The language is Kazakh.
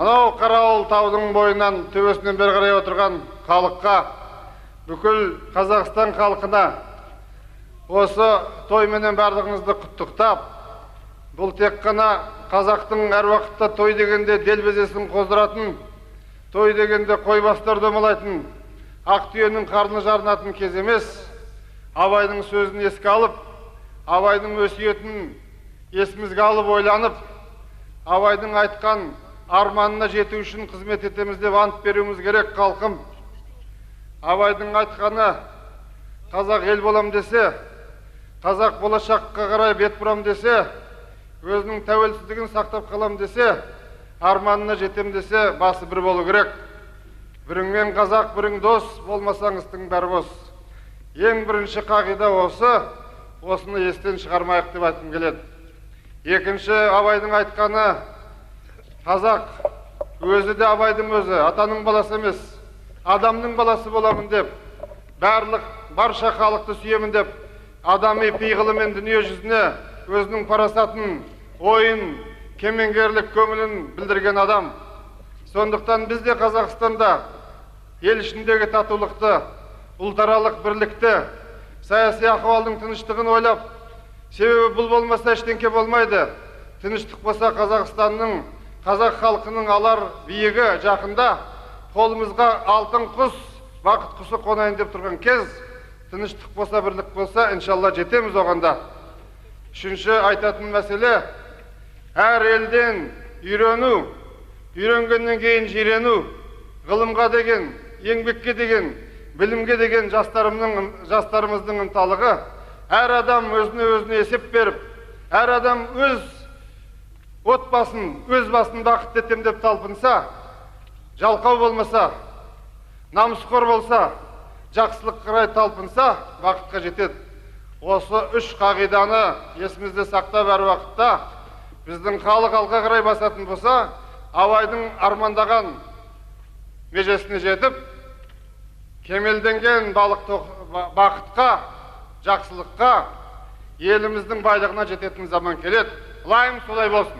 Анау Қарауыл таудың бойынан төбесінен бері қарай отырған халыққа, бүкіл Қазақстан халқына осы тойменен барлығыңызды құттықтап, бұл тек қана қазақтың әр уақытта той дегенде делбезесін қоздыратын, той дегенде қойбастар домалайтын, ақ түйенің қарны жарынатын кез емес. Абайдың сөзін еске алып, Абайдың өсиетін есімізге алып ойланып, Абайдың айтқан арманына жету үшін қызмет етеміз деп ант беруіміз керек. Халқым, Абайдың айтқаны қазақ ел болам десе, қазақ болашаққа қарай бет бұрам десе, өзінің тәуелсіздігін сақтап қалам десе, арманына жетем десе, басы бір болу керек. Біріңмен қазақ, бірің дос, болмасаңыздың бәрі бос. Ең бірінші қағида осы, осыны естен шығармайық деп айтқым келеді. Екінші, Абайдың айтқаны, қазақ өзі де Абайдың өзі, атаның баласы емес, адамның баласы боламын деп, барша халықты сүйемін деп, адами пиғылымен дүние жүзіне өзінің парасатын, ойын, кемеңгерлік көңілін білдірген адам. Сондықтан біз де Қазақстанда ел ішіндегі татулықты, ұлтаралық бірлікті, саяси ахуалдың тыныштығын ойлап, себебі бұл болмаса ештеңке болмайды. Тыныштық болса Қазақстанның, қазақ халқының алар биігі жақында, қолымызға алтын құс, бақыт құсы қонайын деп тұрған кез, тыныштық болса, бірлік болса, иншалла жетеміз оғанда. Үшінші айтатын мәселе, әр елден үйрену, үйренгеннен кейін жирену, ғылымға деген, еңбекке деген, білімге деген жастарымыздың ынталығы, әр адам өзіне есеп беріп, әр адам өз отбасын, өз басын бақытты етем деп талпынса, жалқау болмаса, намысқор болса, жақсылық қарай талпынса, бақытқа жетеді. Осы үш қағиданы есімізде сақтап әр уақытта біздің халық алға қарай басатын болса, Абайдың армандаған межесіне жетіп, кемелденген бақытқа, жақсылыққа, еліміздің байлығына жететін заман келеді. Лайым солай болсын.